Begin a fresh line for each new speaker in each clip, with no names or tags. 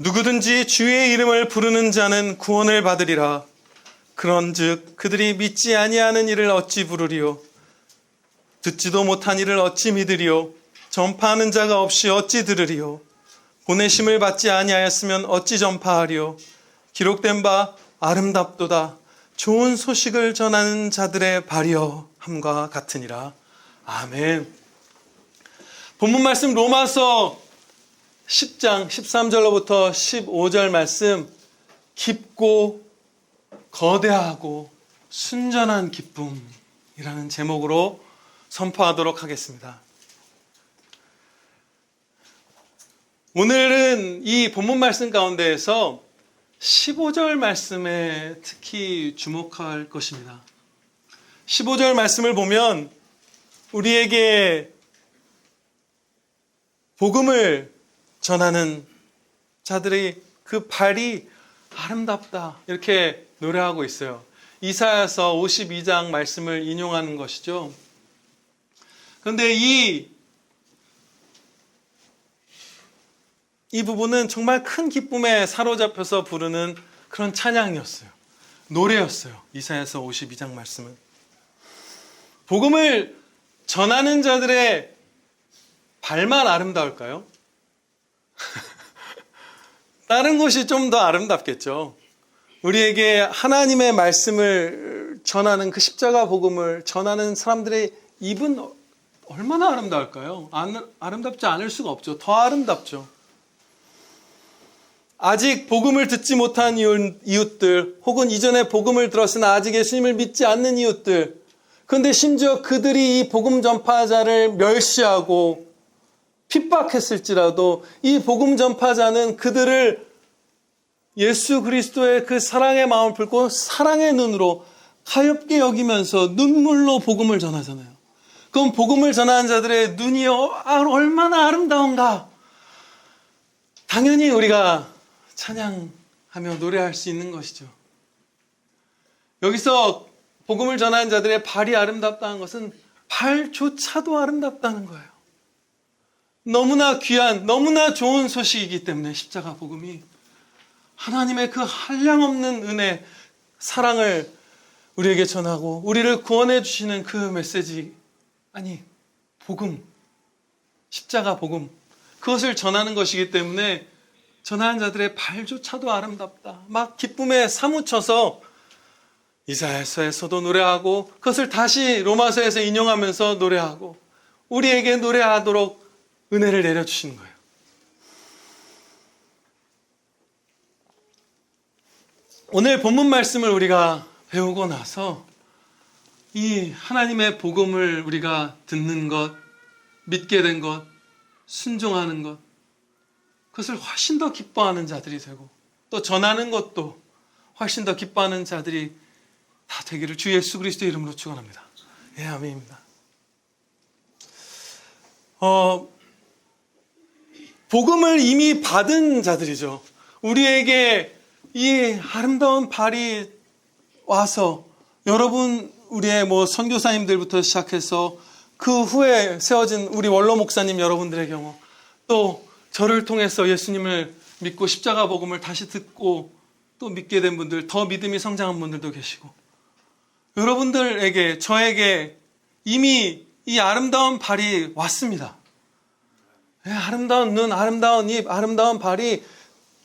누구든지 주의 이름을 부르는 자는 구원을 받으리라. 그런즉 그들이 믿지 아니하는 이를 어찌 부르리요? 듣지도 못한 이를 어찌 믿으리요? 전파하는 자가 없이 어찌 들으리요? 보내심을 받지 아니하였으면 어찌 전파하리요? 기록된 바 아름답도다. 좋은 소식을 전하는 자들의 발이여 함과 같으니라. 아멘. 본문 말씀 로마서 10장 13절로부터 15절 말씀, 깊고 거대하고 순전한 기쁨이라는 제목으로 선포하도록 하겠습니다. 오늘은 이 본문 말씀 가운데에서 15절 말씀에 특히 주목할 것입니다. 15절 말씀을 보면 우리에게 복음을 전하는 자들의 그 발이 아름답다 이렇게 노래하고 있어요. 이사야서 52장 말씀을 인용하는 것이죠. 그런데 이 부분은 정말 큰 기쁨에 사로잡혀서 부르는 그런 찬양이었어요. 노래였어요. 이사야서 52장 말씀은. 복음을 전하는 자들의 발만 아름다울까요? 다른 것이 좀 더 아름답겠죠. 우리에게 하나님의 말씀을 전하는 그 십자가 복음을 전하는 사람들의 입은 얼마나 아름다울까요? 아름답지 않을 수가 없죠. 더 아름답죠. 아직 복음을 듣지 못한 이웃들, 혹은 이전에 복음을 들었으나 아직 예수님을 믿지 않는 이웃들, 그런데 심지어 그들이 이 복음 전파자를 멸시하고 핍박했을지라도 이 복음 전파자는 그들을 예수 그리스도의 그 사랑의 마음을 품고 사랑의 눈으로 가엾게 여기면서 눈물로 복음을 전하잖아요. 그럼 복음을 전하는 자들의 눈이 얼마나 아름다운가? 당연히 우리가 찬양하며 노래할 수 있는 것이죠. 여기서 복음을 전하는 자들의 발이 아름답다는 것은 발조차도 아름답다는 거예요. 너무나 귀한, 너무나 좋은 소식이기 때문에 십자가 복음이 하나님의 그 한량없는 은혜, 사랑을 우리에게 전하고 우리를 구원해 주시는 그 메시지, 아니 복음, 십자가 복음, 그것을 전하는 것이기 때문에 전하는 자들의 발조차도 아름답다. 막 기쁨에 사무쳐서 이사야서에서도 노래하고 그것을 다시 로마서에서 인용하면서 노래하고 우리에게 노래하도록 은혜를 내려주시는 거예요. 오늘 본문 말씀을 우리가 배우고 나서 이 하나님의 복음을 우리가 듣는 것, 믿게 된 것, 순종하는 것, 그것을 훨씬 더 기뻐하는 자들이 되고 또 전하는 것도 훨씬 더 기뻐하는 자들이 다 되기를 주 예수 그리스도의 이름으로 축원합니다. 예, 아멘입니다. 복음을 이미 받은 자들이죠. 우리에게 이 아름다운 발이 와서 여러분, 우리의 선교사님들부터 시작해서 그 후에 세워진 우리 원로 목사님 여러분들의 경우, 또 저를 통해서 예수님을 믿고 십자가 복음을 다시 듣고 또 믿게 된 분들, 더 믿음이 성장한 분들도 계시고, 여러분들에게, 저에게 이미 이 아름다운 발이 왔습니다. 아름다운 눈, 아름다운 입, 아름다운 발이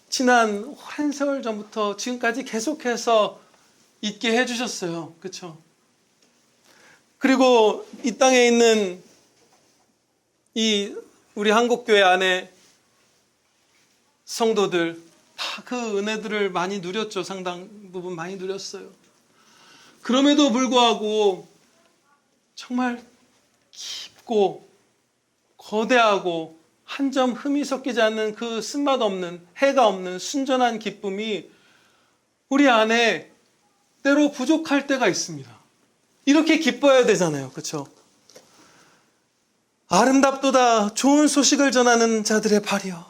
지난 오랜 세월 전부터 지금까지 계속해서 있게 해주셨어요. 그렇죠? 그리고 이 땅에 있는 이 우리 한국교회 안에 성도들 다 그 은혜들을 많이 누렸죠. 상당 부분 많이 누렸어요. 그럼에도 불구하고 정말 깊고 거대하고 한 점 흠이 섞이지 않는 그 쓴맛 없는, 해가 없는 순전한 기쁨이 우리 안에 때로 부족할 때가 있습니다. 이렇게 기뻐야 되잖아요. 그렇죠? 아름답도다 좋은 소식을 전하는 자들의 발이여.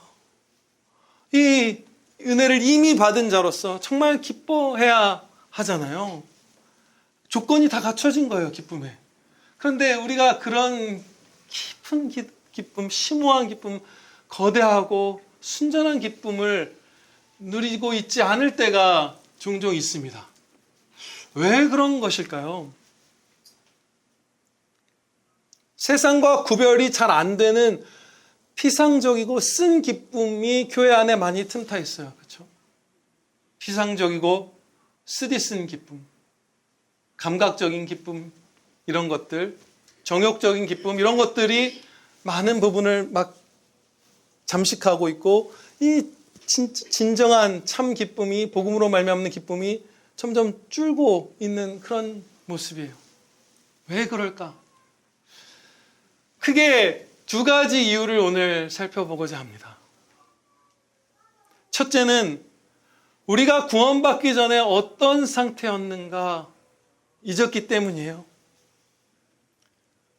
이 은혜를 이미 받은 자로서 정말 기뻐해야 하잖아요. 조건이 다 갖춰진 거예요, 기쁨에. 그런데 우리가 그런 깊은 기쁨, 심오한 기쁨, 거대하고 순전한 기쁨을 누리고 있지 않을 때가 종종 있습니다. 왜 그런 것일까요? 세상과 구별이 잘 안 되는 피상적이고 쓴 기쁨이 교회 안에 많이 틈타 있어요. 그렇죠? 피상적이고 쓰디쓴 기쁨, 감각적인 기쁨, 이런 것들, 정욕적인 기쁨, 이런 것들이 많은 부분을 막 잠식하고 있고, 이 진정한 참 기쁨이, 복음으로 말미암는 기쁨이 점점 줄고 있는 그런 모습이에요. 왜 그럴까? 크게 두 가지 이유를 오늘 살펴보고자 합니다. 첫째는 우리가 구원받기 전에 어떤 상태였는가 잊었기 때문이에요.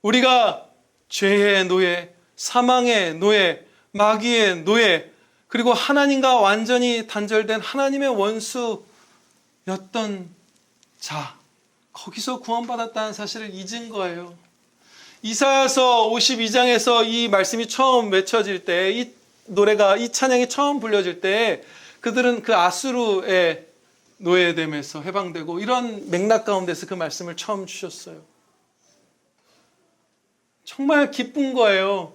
우리가 죄의 노예, 사망의 노예, 마귀의 노예, 그리고 하나님과 완전히 단절된 하나님의 원수였던 자, 거기서 구원받았다는 사실을 잊은 거예요. 이사야서 52장에서 이 말씀이 처음 외쳐질 때, 이 노래가, 이 찬양이 처음 불려질 때 그들은 그 아수르의 노예됨에서 해방되고, 이런 맥락 가운데서 그 말씀을 처음 주셨어요. 정말 기쁜 거예요.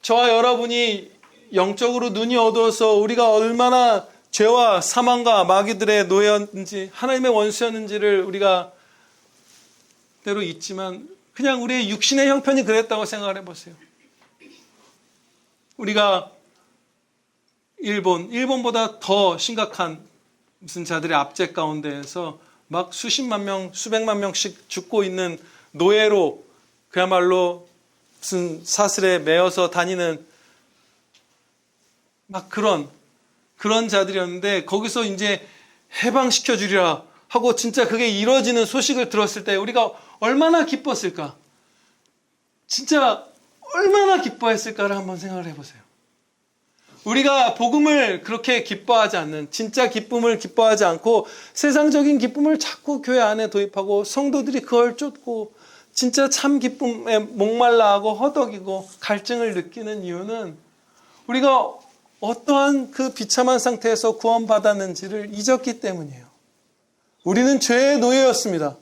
저와 여러분이 영적으로 눈이 어두워서 우리가 얼마나 죄와 사망과 마귀들의 노예였는지, 하나님의 원수였는지를 우리가 때로 잊지만, 그냥 우리의 육신의 형편이 그랬다고 생각을 해보세요. 우리가 일본보다 더 심각한 무슨 자들의 압제 가운데에서 막 수십만 명, 수백만 명씩 죽고 있는 노예로 그야말로 무슨 사슬에 매어서 다니는 막 그런 자들이었는데, 거기서 이제 해방시켜 주리라 하고 진짜 그게 이루어지는 소식을 들었을 때 우리가 얼마나 기뻤을까? 진짜 얼마나 기뻐했을까를 한번 생각을 해보세요. 우리가 복음을 그렇게 기뻐하지 않는, 진짜 기쁨을 기뻐하지 않고 세상적인 기쁨을 자꾸 교회 안에 도입하고 성도들이 그걸 쫓고 진짜 참 기쁨에 목말라하고 허덕이고 갈증을 느끼는 이유는 우리가 어떠한 그 비참한 상태에서 구원받았는지를 잊었기 때문이에요. 우리는 죄의 노예였습니다.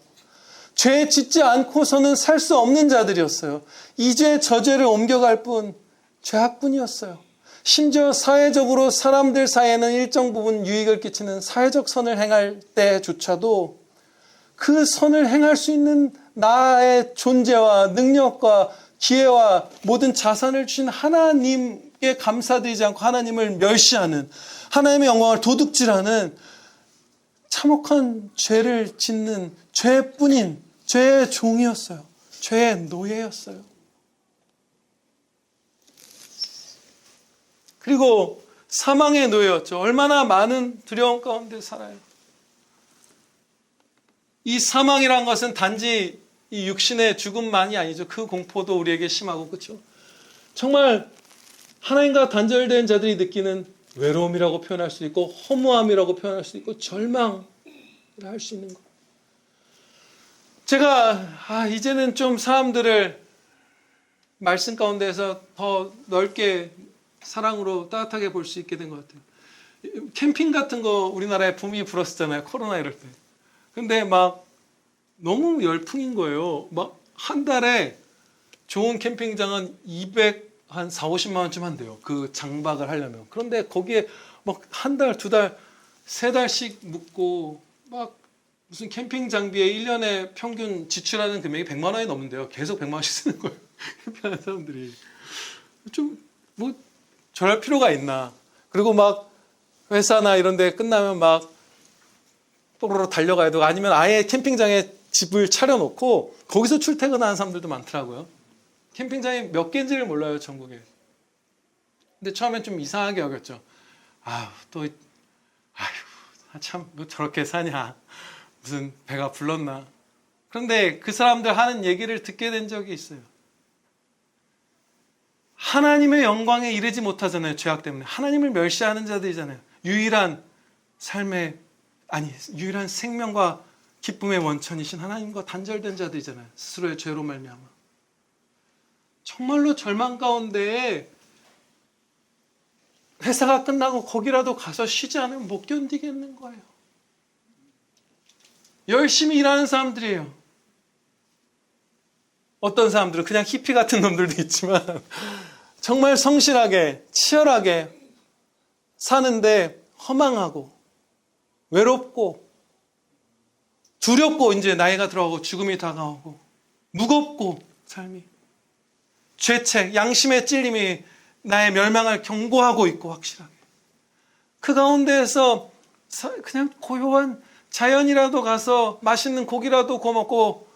죄 짓지 않고서는 살 수 없는 자들이었어요. 이 죄 저 죄를 옮겨갈 뿐 죄악뿐이었어요. 심지어 사회적으로 사람들 사이에는 일정 부분 유익을 끼치는 사회적 선을 행할 때조차도 그 선을 행할 수 있는 나의 존재와 능력과 기회와 모든 자산을 주신 하나님께 감사드리지 않고 하나님을 멸시하는, 하나님의 영광을 도둑질하는 참혹한 죄를 짓는 죄뿐인 죄의 종이었어요. 죄의 노예였어요. 그리고 사망의 노예였죠. 얼마나 많은 두려움 가운데 살아요. 이 사망이란 것은 단지 이 육신의 죽음만이 아니죠. 그 공포도 우리에게 심하고, 그렇죠? 정말 하나님과 단절된 자들이 느끼는 외로움이라고 표현할 수 있고, 허무함이라고 표현할 수 있고, 절망을 할 수 있는 것. 제가 이제는 좀 사람들을 말씀 가운데서 더 넓게 사랑으로 따뜻하게 볼 수 있게 된 것 같아요. 캠핑 같은 거 우리나라에 붐이 불었었잖아요. 코로나 이럴 때. 근데 막 너무 열풍인 거예요. 막 한 달에 좋은 캠핑장은 200, 한 4, 50만 원쯤 한대요. 그 장박을 하려면. 그런데 거기에 막 한 달, 두 달, 세 달씩 묵고 막 무슨 캠핑 장비에 1년에 평균 지출하는 금액이 100만 원이 넘는데요. 계속 100만 원씩 쓰는 거예요. 캠핑하는 사람들이. 좀 뭐 저럴 필요가 있나. 그리고 막 회사나 이런 데 끝나면 막 뽀로로 달려가야 되고, 아니면 아예 캠핑장에 집을 차려놓고 거기서 출퇴근하는 사람들도 많더라고요. 캠핑장이 몇 개인지를 몰라요, 전국에. 근데 처음엔 좀 이상하게 여겼죠. 참, 뭐 저렇게 사냐. 무슨 배가 불렀나. 그런데 그 사람들 하는 얘기를 듣게 된 적이 있어요. 하나님의 영광에 이르지 못하잖아요, 죄악 때문에. 하나님을 멸시하는 자들이잖아요. 유일한 생명과 기쁨의 원천이신 하나님과 단절된 자들이잖아요. 스스로의 죄로 말미암아. 정말로 절망 가운데에 회사가 끝나고 거기라도 가서 쉬지 않으면 못 견디겠는 거예요. 열심히 일하는 사람들이에요. 어떤 사람들은 그냥 히피 같은 놈들도 있지만 정말 성실하게 치열하게 사는데 허망하고 외롭고 두렵고 이제 나이가 들어가고 죽음이 다가오고 무겁고 삶이 죄책, 양심의 찔림이 나의 멸망을 경고하고 있고 확실하게 그 가운데에서 그냥 고요한 자연이라도 가서 맛있는 고기라도 구워 먹고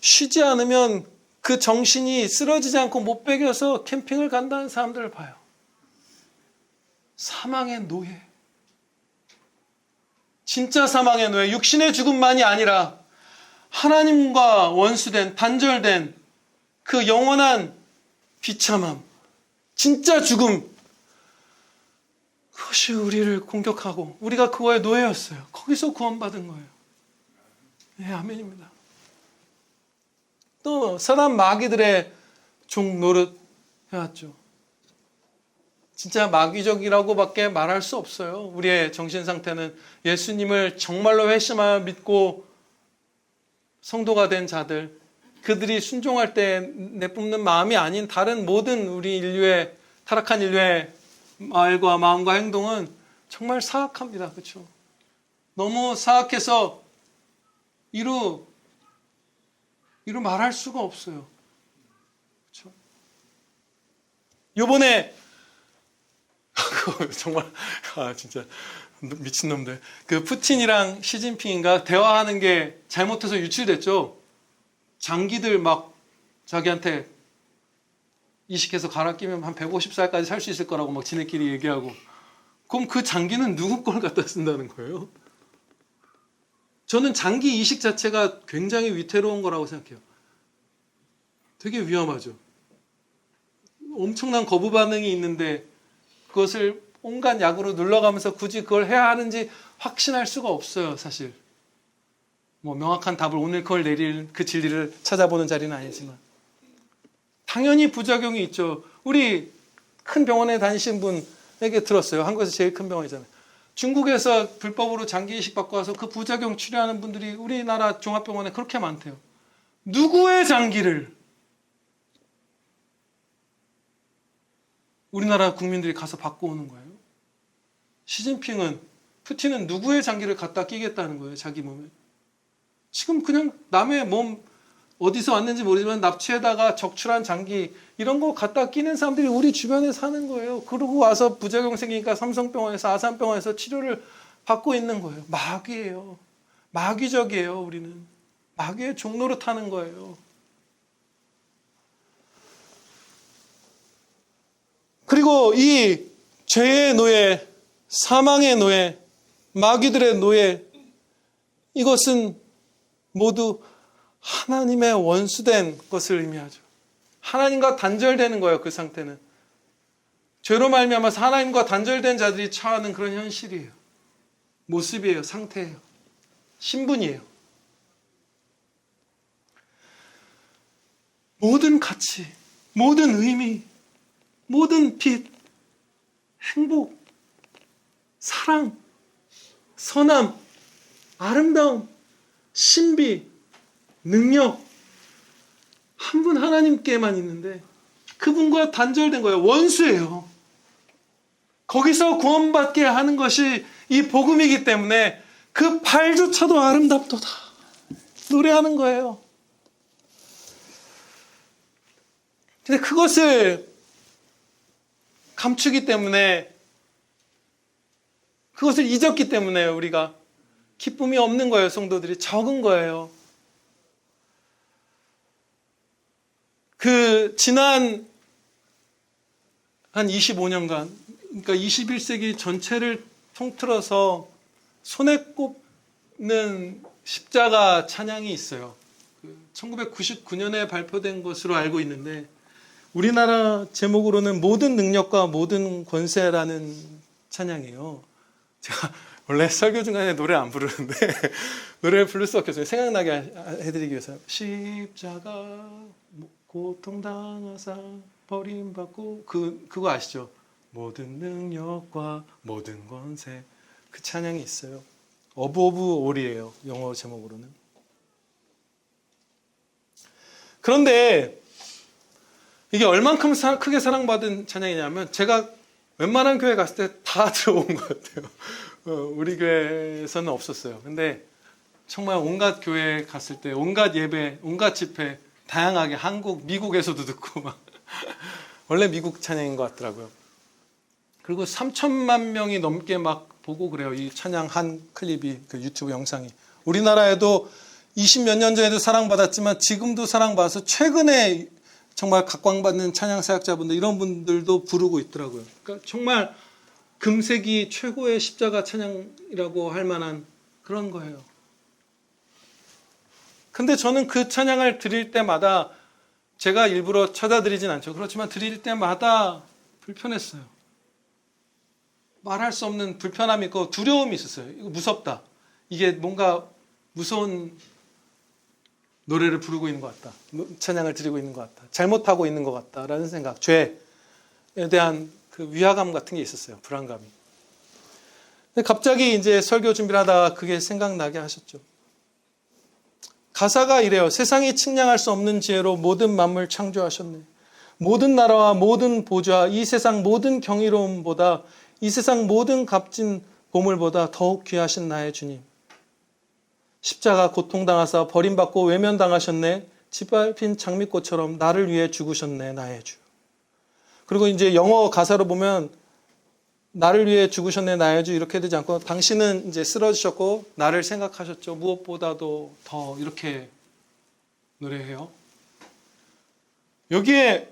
쉬지 않으면 그 정신이 쓰러지지 않고 못 배겨서 캠핑을 간다는 사람들을 봐요. 사망의 노예. 진짜 사망의 노예. 육신의 죽음만이 아니라 하나님과 원수된, 단절된 그 영원한 비참함, 진짜 죽음. 그것이 우리를 공격하고 우리가 그거의 노예였어요. 거기서 구원받은 거예요. 네, 아멘입니다. 또 사단 마귀들의 종 노릇 해왔죠. 진짜 마귀적이라고밖에 말할 수 없어요. 우리의 정신 상태는 예수님을 정말로 회심하여 믿고 성도가 된 자들, 그들이 순종할 때 내뿜는 마음이 아닌 다른 모든 우리 인류의 타락한 인류의 말과 마음과 행동은 정말 사악합니다. 그렇죠? 너무 사악해서 이루 말할 수가 없어요. 그렇죠? 요번에 정말 진짜 미친놈들. 그 푸틴이랑 시진핑인가 대화하는 게 잘못해서 유출됐죠. 장기들 막 자기한테 이식해서 갈아 끼면 한 150살까지 살 수 있을 거라고 막 지네끼리 얘기하고. 그럼 그 장기는 누구 걸 갖다 쓴다는 거예요? 저는 장기 이식 자체가 굉장히 위태로운 거라고 생각해요. 되게 위험하죠. 엄청난 거부 반응이 있는데 그것을 온갖 약으로 눌러가면서 굳이 그걸 해야 하는지 확신할 수가 없어요, 사실. 뭐 명확한 답을 오늘 그걸 내릴 그 진리를 찾아보는 자리는 아니지만 당연히 부작용이 있죠. 우리 큰 병원에 다니신 분에게 들었어요. 한국에서 제일 큰 병원이잖아요. 중국에서 불법으로 장기 이식 받고 와서 그 부작용 치료하는 분들이 우리나라 종합병원에 그렇게 많대요. 누구의 장기를 우리나라 국민들이 가서 받고 오는 거예요? 푸틴은 누구의 장기를 갖다 끼겠다는 거예요, 자기 몸에. 지금 그냥 남의 몸 어디서 왔는지 모르지만 납치에다가 적출한 장기 이런 거 갖다 끼는 사람들이 우리 주변에 사는 거예요. 그러고 와서 부작용 생기니까 삼성병원에서 아산병원에서 치료를 받고 있는 거예요. 마귀예요. 마귀적이에요, 우리는. 마귀의 종로를 타는 거예요. 그리고 이 죄의 노예, 사망의 노예, 마귀들의 노예, 이것은 모두 하나님의 원수된 것을 의미하죠. 하나님과 단절되는 거예요, 그 상태는. 죄로 말미암아서 하나님과 단절된 자들이 처하는 그런 현실이에요. 모습이에요, 상태예요. 신분이에요. 모든 가치, 모든 의미, 모든 빛, 행복, 사랑, 선함, 아름다움, 신비, 능력 한 분 하나님께만 있는데 그분과 단절된 거예요. 원수예요. 거기서 구원받게 하는 것이 이 복음이기 때문에 그 발조차도 아름답도다 노래하는 거예요. 근데 그것을 감추기 때문에, 그것을 잊었기 때문에 우리가 기쁨이 없는 거예요. 성도들이 적은 거예요. 그 지난 한 25년간, 그러니까 21세기 전체를 통틀어서 손에 꼽는 십자가 찬양이 있어요. 1999년에 발표된 것으로 알고 있는데 우리나라 제목으로는 모든 능력과 모든 권세라는 찬양이에요. 제가 원래 설교 중간에 노래 안 부르는데 노래를 부를 수 없겠어요. 생각나게 해드리기 위해서. 십자가 고통당하사 버림받고 그거 아시죠? 모든 능력과 모든 권세. 그 찬양이 있어요. 어브 오브 올이에요. 영어 제목으로는. 그런데 이게 얼만큼 크게 사랑받은 찬양이냐면 제가 웬만한 교회 갔을 때 다 들어온 것 같아요. 우리 교회에서는 없었어요. 근데 정말 온갖 교회 갔을 때 온갖 예배, 온갖 집회 다양하게 한국, 미국에서도 듣고 막 원래 미국 찬양인 것 같더라고요. 그리고 3천만 명이 넘게 막 보고 그래요. 이 찬양 한 클립이, 그 유튜브 영상이. 우리나라에도 20몇 년 전에도 사랑받았지만 지금도 사랑받아서 최근에 정말 각광받는 찬양 사역자분들, 이런 분들도 부르고 있더라고요. 그러니까 정말 금세기 최고의 십자가 찬양이라고 할 만한 그런 거예요. 근데 저는 그 찬양을 드릴 때마다, 제가 일부러 찾아드리진 않죠. 그렇지만 드릴 때마다 불편했어요. 말할 수 없는 불편함이 있고 두려움이 있었어요. 이거 무섭다. 이게 뭔가 무서운 노래를 부르고 있는 것 같다. 찬양을 드리고 있는 것 같다. 잘못하고 있는 것 같다라는 생각, 죄에 대한 그 위화감 같은 게 있었어요. 불안감이. 근데 갑자기 이제 설교 준비를 하다가 그게 생각나게 하셨죠. 가사가 이래요. 세상이 측량할 수 없는 지혜로 모든 만물 창조하셨네. 모든 나라와 모든 보좌, 이 세상 모든 경이로움보다, 이 세상 모든 값진 보물보다 더욱 귀하신 나의 주님. 십자가 고통당하사 버림받고 외면당하셨네. 짓밟힌 장미꽃처럼 나를 위해 죽으셨네, 나의 주. 그리고 이제 영어 가사로 보면 나를 위해 죽으셨네, 나의 주, 이렇게 되지 않고 당신은 이제 쓰러지셨고 나를 생각하셨죠. 무엇보다도 더, 이렇게 노래해요. 여기에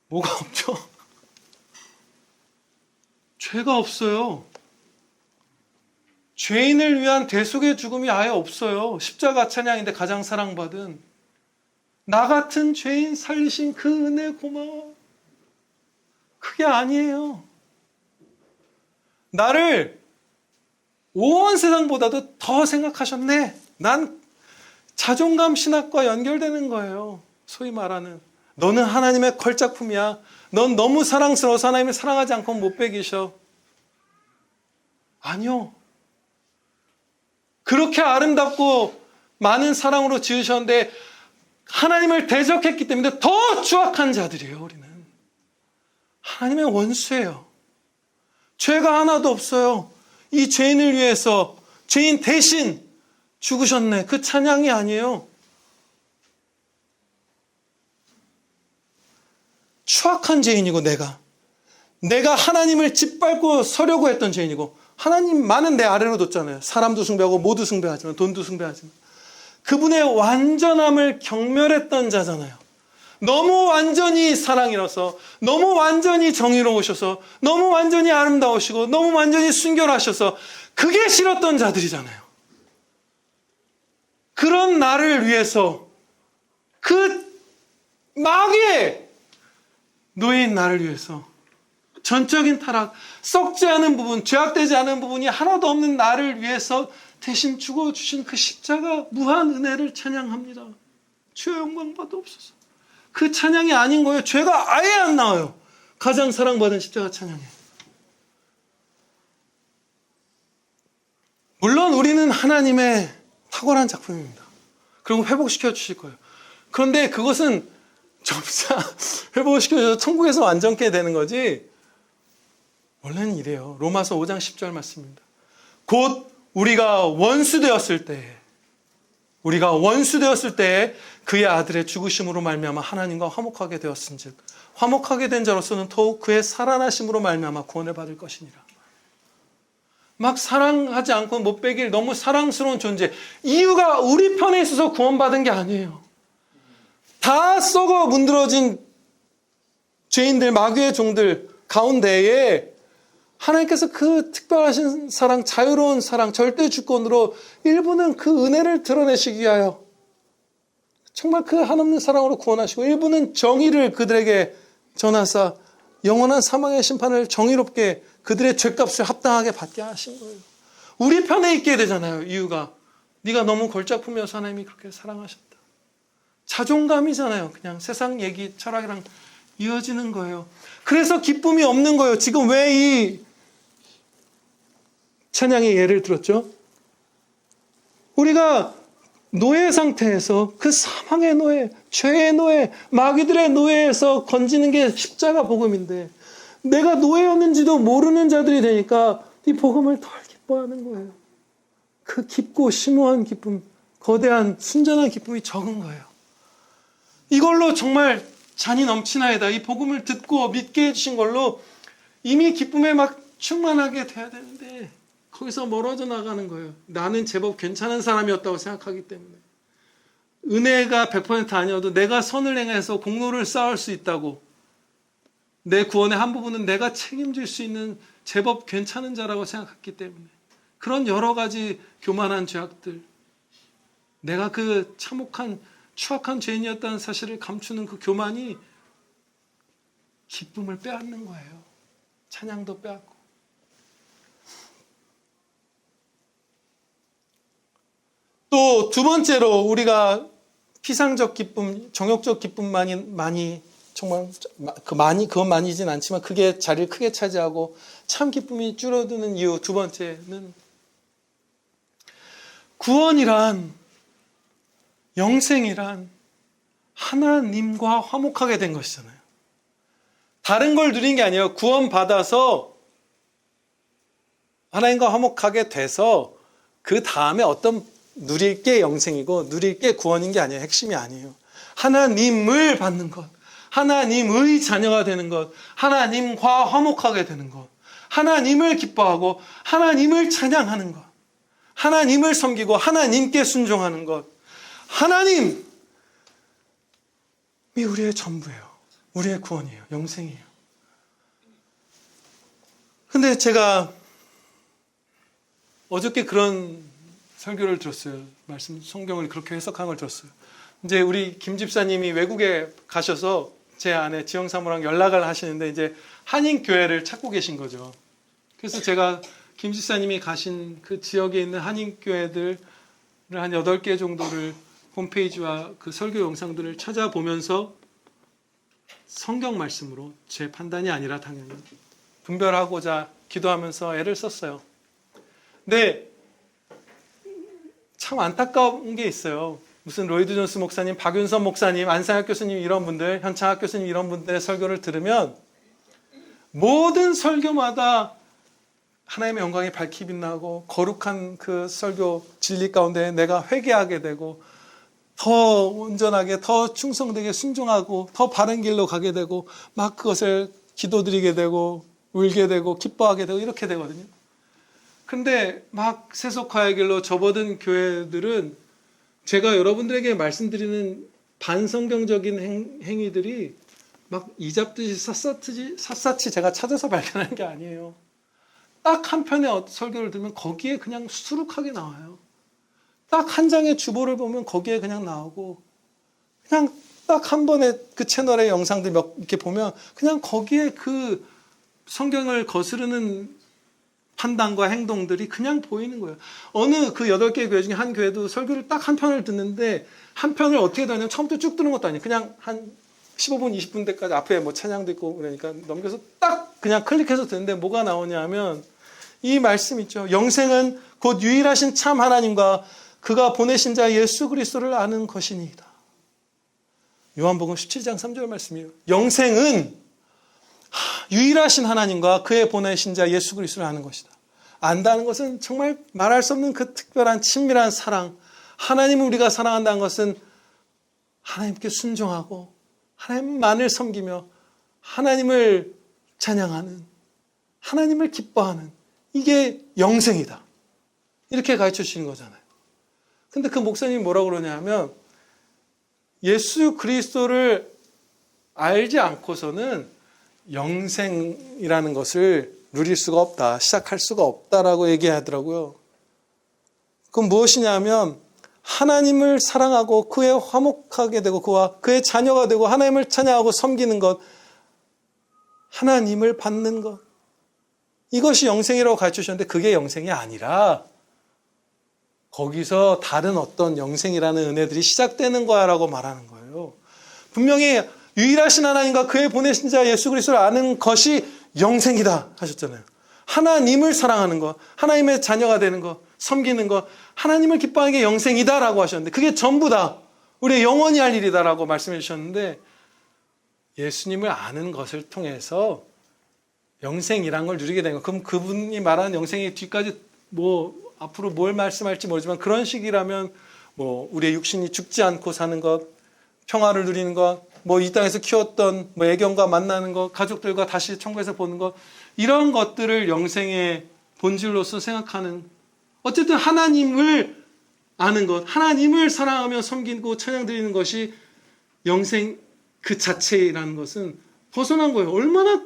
뭐가 없죠? 죄가 없어요. 죄인을 위한 대속의 죽음이 아예 없어요. 십자가 찬양인데 가장 사랑받은, 나 같은 죄인 살리신 그 은혜 고마워. 그게 아니에요. 나를 온 세상보다도 더 생각하셨네. 난 자존감 신학과 연결되는 거예요. 소위 말하는, 너는 하나님의 걸작품이야. 넌 너무 사랑스러워서 하나님을 사랑하지 않고 못 베기셔. 아니요. 그렇게 아름답고 많은 사랑으로 지으셨는데 하나님을 대적했기 때문에 더 추악한 자들이에요. 우리는 하나님의 원수예요. 죄가 하나도 없어요. 이 죄인을 위해서 죄인 대신 죽으셨네. 그 찬양이 아니에요. 추악한 죄인이고, 내가 하나님을 짓밟고 서려고 했던 죄인이고, 하나님만은 내 아래로 뒀잖아요. 사람도 숭배하고 모두 숭배하지만, 돈도 숭배하지만, 그분의 완전함을 경멸했던 자잖아요. 너무 완전히 사랑이라서, 너무 완전히 정의로우셔서, 너무 완전히 아름다우시고, 너무 완전히 순결하셔서 그게 싫었던 자들이잖아요. 그런 나를 위해서, 그 마귀의 노예인 나를 위해서 전적인 타락, 썩지 않은 부분, 죄악되지 않은 부분이 하나도 없는 나를 위해서 대신 죽어주신 그 십자가 무한 은혜를 찬양합니다. 주의 영광 받옵소서. 그 찬양이 아닌 거예요. 죄가 아예 안 나와요. 가장 사랑받은 십자가 찬양이에요. 물론 우리는 하나님의 탁월한 작품입니다. 그리고 회복시켜 주실 거예요. 그런데 그것은 점차 회복시켜줘서 천국에서 완전케 되는 거지, 원래는 이래요. 로마서 5장 10절 말씀입니다. 곧 우리가 원수 되었을 때에 그의 아들의 죽으심으로 말미암아 하나님과 화목하게 되었은즉 화목하게 된 자로서는 더욱 그의 살아나심으로 말미암아 구원을 받을 것이니라. 막 사랑하지 않고 못 베길 너무 사랑스러운 존재, 이유가 우리 편에 있어서 구원받은 게 아니에요. 다 썩어 문드러진 죄인들, 마귀의 종들 가운데에 하나님께서 그 특별하신 사랑, 자유로운 사랑, 절대 주권으로 일부는 그 은혜를 드러내시기 위하여 정말 그 한없는 사랑으로 구원하시고, 일부는 정의를 그들에게 전하사 영원한 사망의 심판을 정의롭게 그들의 죄값을 합당하게 받게 하신 거예요. 우리 편에 있게 되잖아요. 이유가 네가 너무 걸작품이어서 하나님이 그렇게 사랑하셨다. 자존감이잖아요. 그냥 세상 얘기, 철학이랑 이어지는 거예요. 그래서 기쁨이 없는 거예요. 지금 왜 이 찬양의 예를 들었죠? 우리가 노예 상태에서 그 사망의 노예, 죄의 노예, 마귀들의 노예에서 건지는 게 십자가 복음인데 내가 노예였는지도 모르는 자들이 되니까 이 복음을 덜 기뻐하는 거예요. 그 깊고 심오한 기쁨, 거대한 순전한 기쁨이 적은 거예요. 이걸로 정말 잔이 넘치나이다. 이 복음을 듣고 믿게 해주신 걸로 이미 기쁨에 막 충만하게 돼야 되는데 거기서 멀어져 나가는 거예요. 나는 제법 괜찮은 사람이었다고 생각하기 때문에. 은혜가 100% 아니어도 내가 선을 행해서 공로를 쌓을 수 있다고, 내 구원의 한 부분은 내가 책임질 수 있는 제법 괜찮은 자라고 생각했기 때문에 그런 여러 가지 교만한 죄악들, 내가 그 참혹한 추악한 죄인이었다는 사실을 감추는 그 교만이 기쁨을 빼앗는 거예요. 찬양도 빼앗고. 또 두 번째로 우리가 피상적 기쁨, 정욕적 기쁨만이 정말 그건 많이진 않지만 그게 자리를 크게 차지하고 참 기쁨이 줄어드는 이유 두 번째는 구원이란, 영생이란 하나님과 화목하게 된 것이잖아요. 다른 걸 누린 게 아니에요. 구원받아서 하나님과 화목하게 돼서 그 다음에 어떤 누릴 게 영생이고 누릴 게 구원인 게 아니에요. 핵심이 아니에요. 하나님을 받는 것, 하나님의 자녀가 되는 것, 하나님과 화목하게 되는 것, 하나님을 기뻐하고 하나님을 찬양하는 것, 하나님을 섬기고 하나님께 순종하는 것. 하나님이 우리의 전부예요. 우리의 구원이에요. 영생이에요. 근데 제가 어저께 그런 설교를 들었어요. 성경을 그렇게 해석한 걸 들었어요. 이제 우리 김 집사님이 외국에 가셔서 제 아내 지영 사모랑 연락을 하시는데 이제 한인교회를 찾고 계신 거죠. 그래서 제가 김 집사님이 가신 그 지역에 있는 한인교회들을 한 8개 정도를 홈페이지와 그 설교 영상들을 찾아보면서 성경 말씀으로 제 판단이 아니라 당연히 분별하고자 기도하면서 애를 썼어요. 근데 참 안타까운 게 있어요. 무슨 로이드 존스 목사님, 박윤선 목사님, 안상학 교수님 이런 분들, 현창학 교수님 이런 분들의 설교를 들으면 모든 설교마다 하나님의 영광이 밝히 빛나고 거룩한 그 설교 진리 가운데 내가 회개하게 되고 더 온전하게, 더 충성되게 순종하고 더 바른 길로 가게 되고 막 그것을 기도드리게 되고 울게 되고 기뻐하게 되고 이렇게 되거든요. 근데 막 세속화의 길로 접어든 교회들은 제가 여러분들에게 말씀드리는 반성경적인 행위들이 막 이잡듯이 샅샅이 제가 찾아서 발견한 게 아니에요. 딱 한 편의 설교를 들으면 거기에 그냥 수룩하게 나와요. 딱 한 장의 주보를 보면 거기에 그냥 나오고 그냥 딱 한 번의 그 채널의 영상들 몇 이렇게 보면 그냥 거기에 그 성경을 거스르는 판단과 행동들이 그냥 보이는 거예요. 어느 그 8개 교회 중에 한 교회도 설교를 딱 한 편을 듣는데 한 편을 어떻게 듣냐면 처음부터 쭉 듣는 것도 아니에요. 그냥 한 15분, 20분 때까지 앞에 뭐 찬양도 있고 그러니까 넘겨서 딱 그냥 클릭해서 듣는데 뭐가 나오냐 하면 이 말씀 있죠. 영생은 곧 유일하신 참 하나님과 그가 보내신 자 예수 그리스도를 아는 것이니이다. 요한복음 17장 3절 말씀이에요. 영생은 유일하신 하나님과 그의 보내신 자 예수 그리스도를 아는 것이다. 안다는 것은 정말 말할 수 없는 그 특별한 친밀한 사랑, 하나님을 우리가 사랑한다는 것은 하나님께 순종하고 하나님만을 섬기며 하나님을 찬양하는, 하나님을 기뻐하는 이게 영생이다. 이렇게 가르쳐 주시는 거잖아요. 근데 그 목사님이 뭐라고 그러냐 하면 예수 그리스도를 알지 않고서는 영생이라는 것을 누릴 수가 없다. 시작할 수가 없다라고 얘기하더라고요. 그건 무엇이냐면 하나님을 사랑하고 그에 화목하게 되고 그와 그의 자녀가 되고 하나님을 찬양하고 섬기는 것, 하나님을 받는 것, 이것이 영생이라고 가르쳐 주셨는데 그게 영생이 아니라 거기서 다른 어떤 영생이라는 은혜들이 시작되는 거야 라고 말하는 거예요. 분명히 유일하신 하나님과 그의 보내신 자 예수 그리스도를 아는 것이 영생이다 하셨잖아요. 하나님을 사랑하는 것, 하나님의 자녀가 되는 것, 섬기는 것, 하나님을 기뻐하는 게 영생이다라고 하셨는데 그게 전부다. 우리의 영원히 할 일이다라고 말씀해 주셨는데 예수님을 아는 것을 통해서 영생이란 걸 누리게 된 거. 그럼 그분이 말하는 영생의 뒤까지 뭐 앞으로 뭘 말씀할지 모르지만 그런 식이라면 뭐 우리의 육신이 죽지 않고 사는 것, 평화를 누리는 것, 뭐 이 땅에서 키웠던 뭐 애견과 만나는 것, 가족들과 다시 천국에서 보는 것, 이런 것들을 영생의 본질로서 생각하는, 어쨌든 하나님을 아는 것, 하나님을 사랑하며 섬기고 찬양 드리는 것이 영생 그 자체라는 것은 벗어난 거예요. 얼마나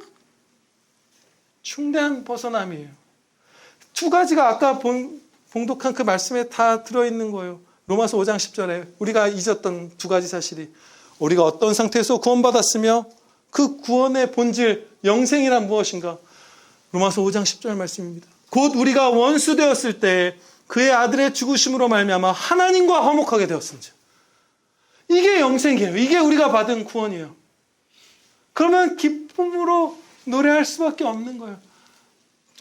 중대한 벗어남이에요. 두 가지가 아까 봉독한 그 말씀에 다 들어있는 거예요. 로마서 5장 10절에 우리가 잊었던 두 가지 사실이, 우리가 어떤 상태에서 구원받았으며 그 구원의 본질, 영생이란 무엇인가? 로마서 5장 10절 말씀입니다. 곧 우리가 원수 되었을 때 그의 아들의 죽으심으로 말미암아 하나님과 화목하게 되었습니다. 이게 영생이에요. 이게 우리가 받은 구원이에요. 그러면 기쁨으로 노래할 수밖에 없는 거예요.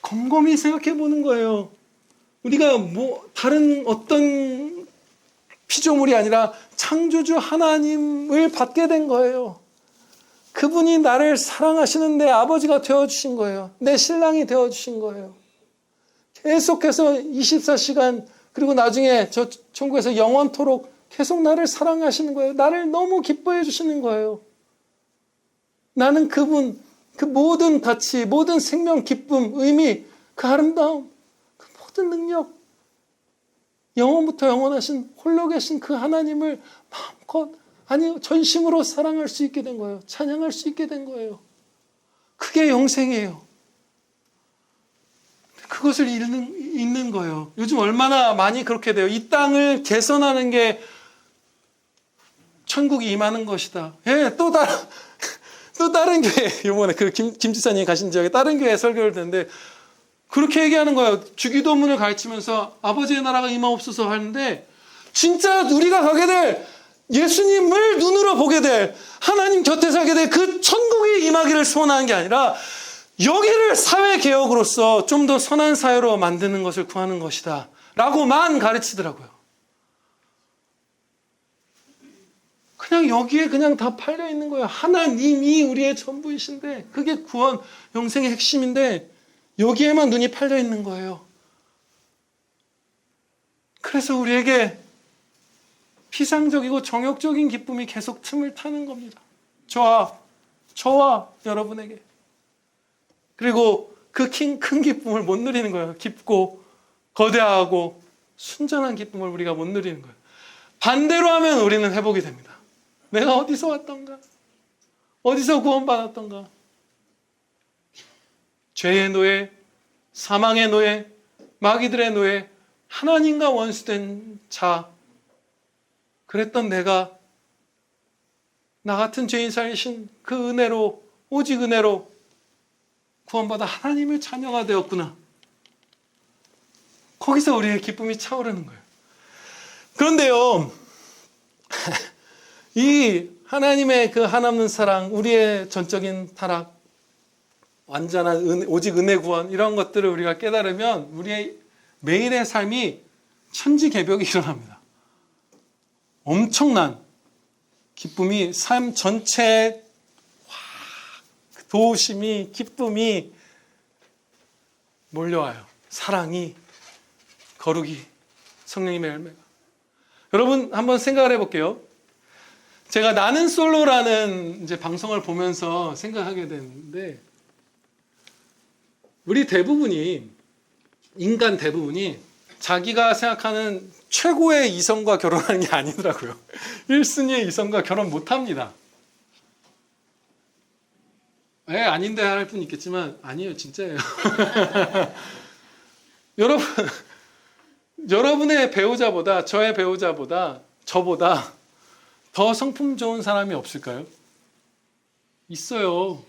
곰곰이 생각해 보는 거예요. 우리가 뭐 다른 어떤 피조물이 아니라 창조주 하나님을 받게 된 거예요. 그분이 나를 사랑하시는 내 아버지가 되어주신 거예요. 내 신랑이 되어주신 거예요. 계속해서 24시간 그리고 나중에 저 천국에서 영원토록 계속 나를 사랑하시는 거예요. 나를 너무 기뻐해 주시는 거예요. 나는 그분, 그 모든 가치, 모든 생명, 기쁨, 의미, 그 아름다움, 그 모든 능력, 영원부터 영원하신 홀로 계신 그 하나님을 마음껏, 아니 전심으로 사랑할 수 있게 된 거예요. 찬양할 수 있게 된 거예요. 그게 영생이에요. 그것을 잊는 거예요. 요즘 얼마나 많이 그렇게 돼요. 이 땅을 개선하는 게 천국이 임하는 것이다. 예, 또 다른 교회, 이번에 그 김 지사님이 가신 지역에 다른 교회 설교를 듣는데 그렇게 얘기하는 거예요. 주기도문을 가르치면서 아버지의 나라가 임하옵소서 하는데, 진짜 우리가 가게 될, 예수님을 눈으로 보게 될, 하나님 곁에 살게 될 그 천국이 임하기를 소원하는 게 아니라 여기를 사회개혁으로서 좀 더 선한 사회로 만드는 것을 구하는 것이다 라고만 가르치더라고요. 그냥 여기에 그냥 다 팔려 있는 거예요. 하나님이 우리의 전부이신데, 그게 구원, 영생의 핵심인데 여기에만 눈이 팔려 있는 거예요. 그래서 우리에게 피상적이고 정욕적인 기쁨이 계속 틈을 타는 겁니다. 저와 여러분에게. 그리고 그 큰 기쁨을 못 누리는 거예요. 깊고 거대하고 순전한 기쁨을 우리가 못 누리는 거예요. 반대로 하면 우리는 회복이 됩니다. 내가 어디서 왔던가? 어디서 구원받았던가? 죄의 노예, 사망의 노예, 마귀들의 노예, 하나님과 원수된 자, 그랬던 내가 나 같은 죄인 살리신 그 은혜로, 오직 은혜로 구원받아 하나님의 자녀가 되었구나. 거기서 우리의 기쁨이 차오르는 거예요. 그런데요, 이 하나님의 그 한없는 사랑, 우리의 전적인 타락, 완전한 오직 은혜 구원, 이런 것들을 우리가 깨달으면 우리의 매일의 삶이 천지개벽이 일어납니다. 엄청난 기쁨이 삶 전체에 도우심이, 기쁨이 몰려와요. 사랑이, 거룩이, 성령님의 열매가. 여러분 한번 생각을 해볼게요. 제가 나는 솔로라는 이제 방송을 보면서 생각하게 되는데, 우리 대부분이, 인간 대부분이 자기가 생각하는 최고의 이성과 결혼하는 게 아니더라고요. 1순위의 이성과 결혼 못합니다. 아닌데 할 분 있겠지만 아니에요. 진짜예요. 여러분의 배우자보다, 저의 배우자보다, 저보다 더 성품 좋은 사람이 없을까요? 있어요.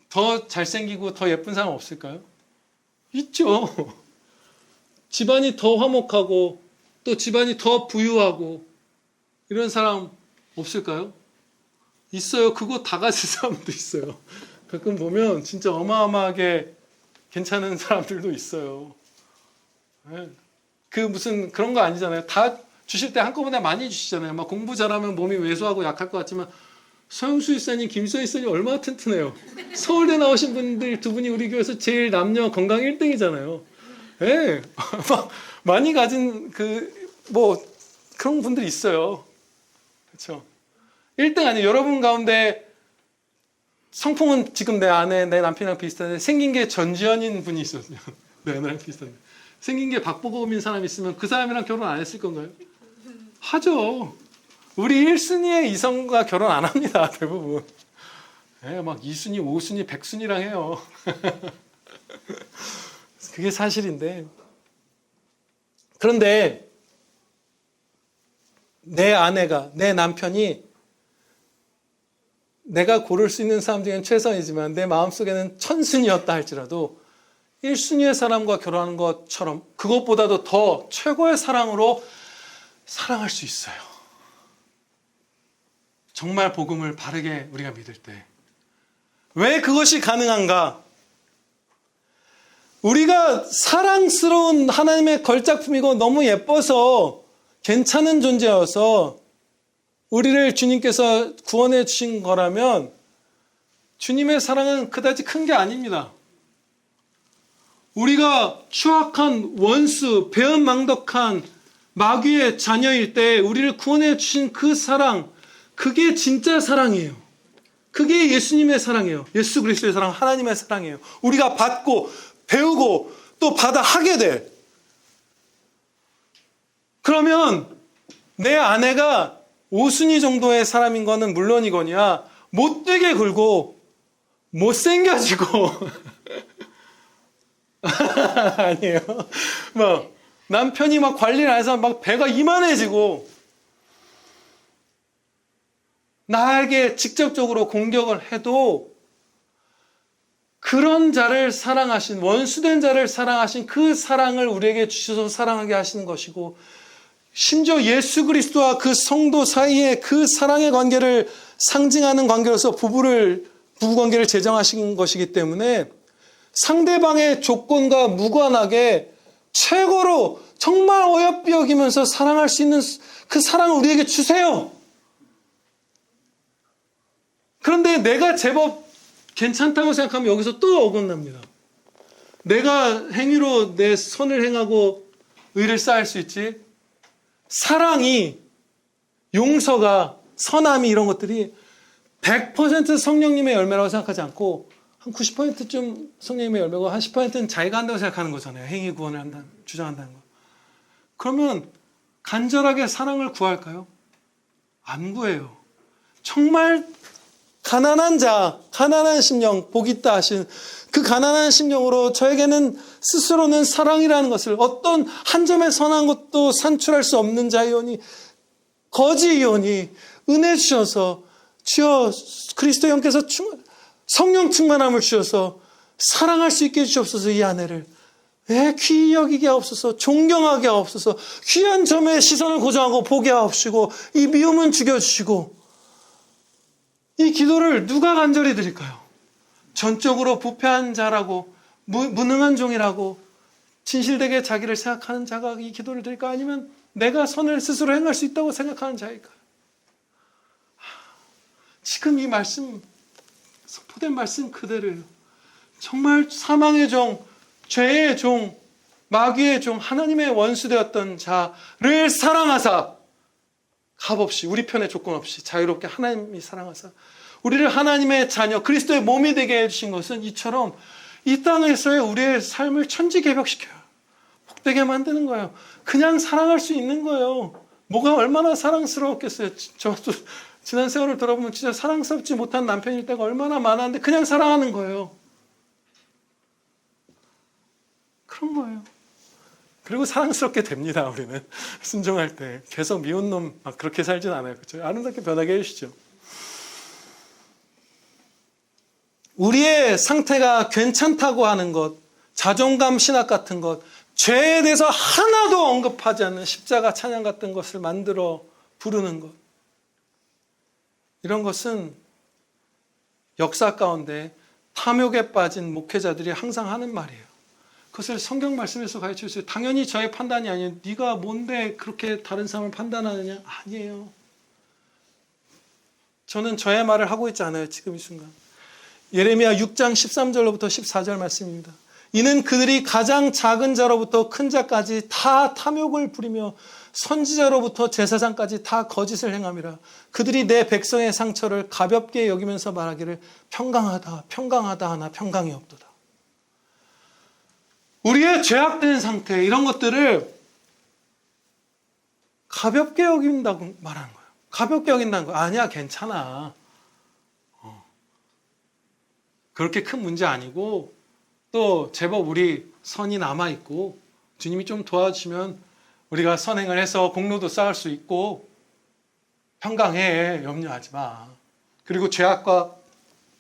더 잘생기고 더 예쁜 사람 없을까요? 있죠. 집안이 더 화목하고 또 집안이 더 부유하고 이런 사람 없을까요? 있어요. 그거 다 가진 사람도 있어요. 가끔 보면 진짜 어마어마하게 괜찮은 사람들도 있어요. 네. 그 무슨 그런 거 아니잖아요. 다 주실 때 한꺼번에 많이 주시잖아요. 막 공부 잘하면 몸이 왜소하고 약할 것 같지만 서영수 이사님, 김수현 이사님 얼마나 튼튼해요. 서울대 나오신 분들 두 분이 우리 교회에서 제일 남녀 건강 1등이잖아요. 예. 네. 많이 가진 그런 분들이 있어요. 그렇죠. 1등 아니에요. 여러분 가운데 성품은 지금 내 아내, 내 남편이랑 비슷한데 생긴 게 전지현인 분이 있었어요. 내 아내랑 비슷한데. 생긴 게 박보검인 사람이 있으면 그 사람이랑 결혼 안 했을 건가요? 하죠. 우리 1순위의 이성과 결혼 안 합니다. 대부분. 네, 막 2순위, 5순위, 100순위랑 해요. 그게 사실인데. 그런데 내 아내가, 내 남편이 내가 고를 수 있는 사람 중엔 최선이지만 내 마음속에는 천순이었다 할지라도 1순위의 사람과 결혼하는 것처럼 그것보다도 더 최고의 사랑으로 사랑할 수 있어요. 정말 복음을 바르게 우리가 믿을 때. 왜 그것이 가능한가? 우리가 사랑스러운 하나님의 걸작품이고 너무 예뻐서 괜찮은 존재여서 우리를 주님께서 구원해 주신 거라면 주님의 사랑은 그다지 큰 게 아닙니다. 우리가 추악한 원수, 배은망덕한 마귀의 자녀일 때 우리를 구원해 주신 그 사랑, 그게 진짜 사랑이에요. 그게 예수님의 사랑이에요. 예수 그리스도의 사랑, 하나님의 사랑이에요. 우리가 받고 배우고 또 받아 하게 돼. 그러면 내 아내가 5순위 정도의 사람인 거는 물론이거니와 못되게 굴고 못생겨지고 아니에요. 막 남편이 막 관리를 안 해서 막 배가 이만해지고 나에게 직접적으로 공격을 해도 그런 자를 사랑하신, 원수된 자를 사랑하신 그 사랑을 우리에게 주셔서 사랑하게 하시는 것이고, 심지어 예수 그리스도와 그 성도 사이에 그 사랑의 관계를 상징하는 관계로서 부부관계를 제정하신 것이기 때문에 상대방의 조건과 무관하게 최고로 정말 어여삐 여기면서 사랑할 수 있는 그 사랑을 우리에게 주세요. 그런데 내가 제법 괜찮다고 생각하면 여기서 또 어긋납니다. 내가 행위로 내 선을 행하고 의를 쌓을 수 있지. 사랑이, 용서가, 선함이 이런 것들이 100% 성령님의 열매라고 생각하지 않고 한 90%쯤 성령님의 열매고 한 10%는 자기가 한다고 생각하는 거잖아요. 행위 구원을 주장한다는 거. 그러면 간절하게 사랑을 구할까요? 안 구해요. 정말 가난한 자, 가난한 심령, 복 있다 하신 그 가난한 심령으로 저에게는 스스로는 사랑이라는 것을 어떤 한 점의 선한 것도 산출할 수 없는 자이오니 거지이오니 은혜 주셔서 주여 그리스도 형께서 성령 충만함을 주셔서 사랑할 수 있게 해주옵소서. 이 아내를 귀히 여기게 하옵소서. 존경하게 하옵소서. 귀한 점에 시선을 고정하고 보게 하옵시고 이 미움은 죽여주시고. 이 기도를 누가 간절히 드릴까요? 전적으로 부패한 자라고 무능한 종이라고 진실되게 자기를 생각하는 자가 이 기도를 드릴까? 아니면 내가 선을 스스로 행할 수 있다고 생각하는 자일까? 지금 이 말씀, 선포된 말씀 그대로예요. 정말 사망의 종, 죄의 종, 마귀의 종, 하나님의 원수되었던 자를 사랑하사 값없이, 우리 편의 조건 없이 자유롭게 하나님이 사랑하사 우리를 하나님의 자녀, 그리스도의 몸이 되게 해주신 것은 이처럼 이 땅에서의 우리의 삶을 천지개벽시켜요. 복되게 만드는 거예요. 그냥 사랑할 수 있는 거예요. 뭐가 얼마나 사랑스러웠겠어요. 저도 지난 세월을 돌아보면 진짜 사랑스럽지 못한 남편일 때가 얼마나 많았는데 그냥 사랑하는 거예요. 그런 거예요. 그리고 사랑스럽게 됩니다. 우리는 순종할 때 계속 미운 놈 막 그렇게 살진 않아요. 그렇죠? 아름답게 변하게 해주시죠. 우리의 상태가 괜찮다고 하는 것, 자존감 신학 같은 것, 죄에 대해서 하나도 언급하지 않는 십자가 찬양 같은 것을 만들어 부르는 것, 이런 것은 역사 가운데 탐욕에 빠진 목회자들이 항상 하는 말이에요. 그것을 성경 말씀에서 가르쳐 주세요. 당연히 저의 판단이 아니에요. 네가 뭔데 그렇게 다른 사람을 판단하느냐? 아니에요. 저는 저의 말을 하고 있지 않아요. 지금 이 순간. 예레미야 6장 13절로부터 14절 말씀입니다. 이는 그들이 가장 작은 자로부터 큰 자까지 다 탐욕을 부리며 선지자로부터 제사장까지 다 거짓을 행함이라. 그들이 내 백성의 상처를 가볍게 여기면서 말하기를 평강하다 평강하다 하나 평강이 없도다. 우리의 죄악된 상태 이런 것들을 가볍게 여긴다고 말하는 거예요. 가볍게 여긴다는 거 아니야 괜찮아. 그렇게 큰 문제 아니고 또 제법 우리 선이 남아있고 주님이 좀 도와주시면 우리가 선행을 해서 공로도 쌓을 수 있고 평강해. 염려하지 마. 그리고 죄악과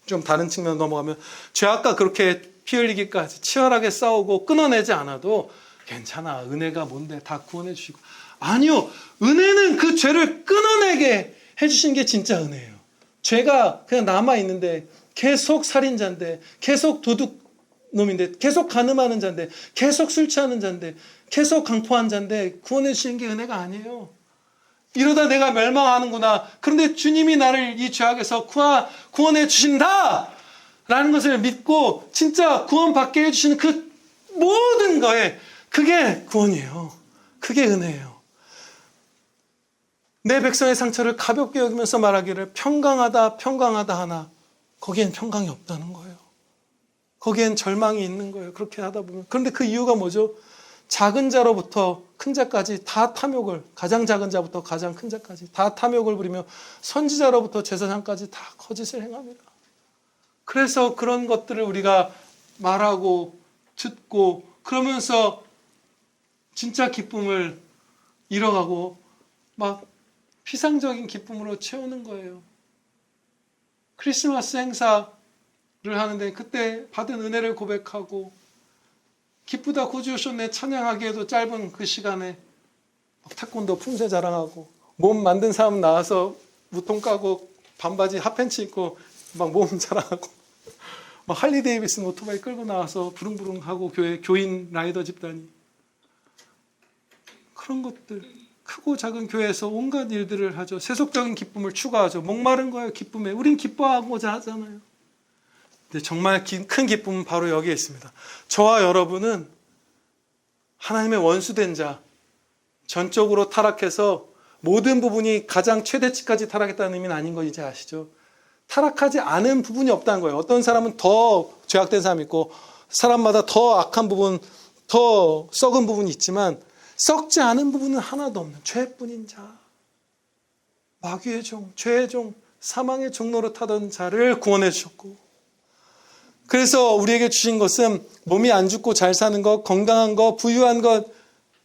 좀 다른 측면으로 넘어가면 죄악과 그렇게 피 흘리기까지 치열하게 싸우고 끊어내지 않아도 괜찮아. 은혜가 뭔데 다 구원해 주시고. 아니요. 은혜는 그 죄를 끊어내게 해주신 게 진짜 은혜예요. 죄가 그냥 남아있는데 계속 살인자인데 계속 도둑놈인데 계속 간음하는 자인데 계속 술 취하는 자인데 계속 강포한 자인데 구원해 주시는 게 은혜가 아니에요. 이러다 내가 멸망하는구나. 그런데 주님이 나를 이 죄악에서 구원해 주신다 라는 것을 믿고 진짜 구원받게 해주시는 그 모든 거에 그게 구원이에요. 그게 은혜예요. 내 백성의 상처를 가볍게 여기면서 말하기를 평강하다 평강하다 하나 거기엔 평강이 없다는 거예요. 거기엔 절망이 있는 거예요. 그렇게 하다 보면. 그런데 그 이유가 뭐죠? 작은 자로부터 큰 자까지 다 탐욕을, 가장 작은 자부터 가장 큰 자까지 다 탐욕을 부리며 선지자로부터 제사장까지 다 거짓을 행합니다. 그래서 그런 것들을 우리가 말하고 듣고 그러면서 진짜 기쁨을 잃어가고 막 피상적인 기쁨으로 채우는 거예요. 크리스마스 행사를 하는데 그때 받은 은혜를 고백하고 기쁘다 구주오셨네 찬양하기에도 짧은 그 시간에 태권도 품새 자랑하고 몸 만든 사람 나와서 무통 까고 반바지 핫팬츠 입고 막 몸 자랑하고 막 할리 데이비슨 오토바이 끌고 나와서 부릉부릉 하고 교인 라이더 집단이 그런 것들 크고 작은 교회에서 온갖 일들을 하죠. 세속적인 기쁨을 추구하죠. 목마른 거예요. 기쁨에. 우린 기뻐하고자 하잖아요. 근데 정말 큰 기쁨은 바로 여기에 있습니다. 저와 여러분은 하나님의 원수된 자, 전적으로 타락해서 모든 부분이 가장 최대치까지 타락했다는 의미는 아닌 거 이제 아시죠? 타락하지 않은 부분이 없다는 거예요. 어떤 사람은 더 죄악된 사람이 있고 사람마다 더 악한 부분, 더 썩은 부분이 있지만 썩지 않은 부분은 하나도 없는 죄뿐인 자, 마귀의 종, 죄의 종, 사망의 종로로 타던 자를 구원해 주셨고 그래서 우리에게 주신 것은 몸이 안 죽고 잘 사는 것, 건강한 것, 부유한 것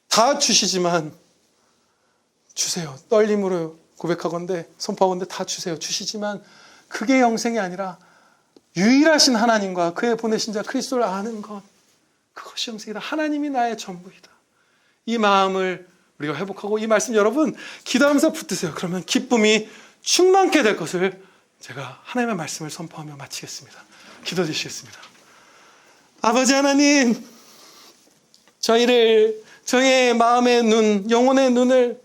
다 주시지만 주세요. 떨림으로 고백하건대 선포하건대 다 주세요. 주시지만 그게 영생이 아니라 유일하신 하나님과 그의 보내신 자 그리스도를 아는 것 그것이 영생이다. 하나님이 나의 전부이다. 이 마음을 우리가 회복하고 이 말씀 여러분 기도하면서 붙드세요. 그러면 기쁨이 충만케 될 것을 제가 하나님의 말씀을 선포하며 마치겠습니다. 기도 드리겠습니다. 아버지 하나님, 저희의 마음의 눈, 영혼의 눈을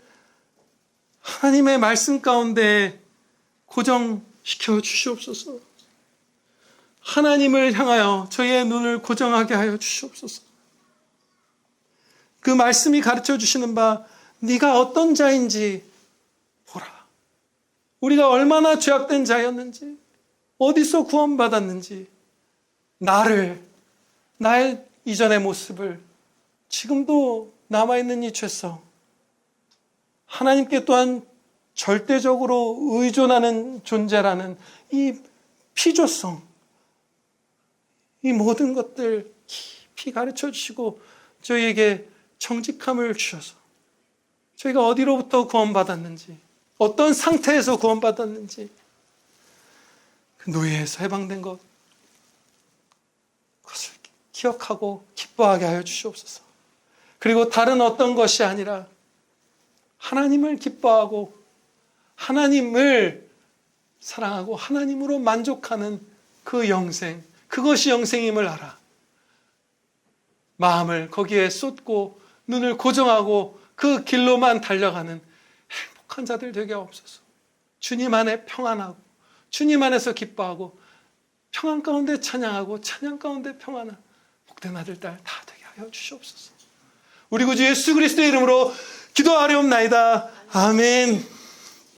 하나님의 말씀 가운데 고정시켜 주시옵소서. 하나님을 향하여 저희의 눈을 고정하게 하여 주시옵소서. 그 말씀이 가르쳐 주시는 바 네가 어떤 자인지 보라. 우리가 얼마나 죄악된 자였는지 어디서 구원받았는지 나의 이전의 모습을 지금도 남아있는 이 죄성 하나님께 또한 절대적으로 의존하는 존재라는 이 피조성 이 모든 것들 깊이 가르쳐 주시고 저희에게 정직함을 주셔서 저희가 어디로부터 구원받았는지 어떤 상태에서 구원받았는지 그 노예에서 해방된 것 그것을 기억하고 기뻐하게 하여 주시옵소서. 그리고 다른 어떤 것이 아니라 하나님을 기뻐하고 하나님을 사랑하고 하나님으로 만족하는 그 영생, 그것이 영생임을 알아. 마음을 거기에 쏟고 눈을 고정하고 그 길로만 달려가는 행복한 자들 되게 없어서 주님 안에 평안하고 주님 안에서 기뻐하고 평안 가운데 찬양하고 찬양 가운데 평안한 복된 아들 딸 다 되게 하여 주시옵소서. 우리 구주 예수 그리스도의 이름으로 기도하려옵나이다. 아멘.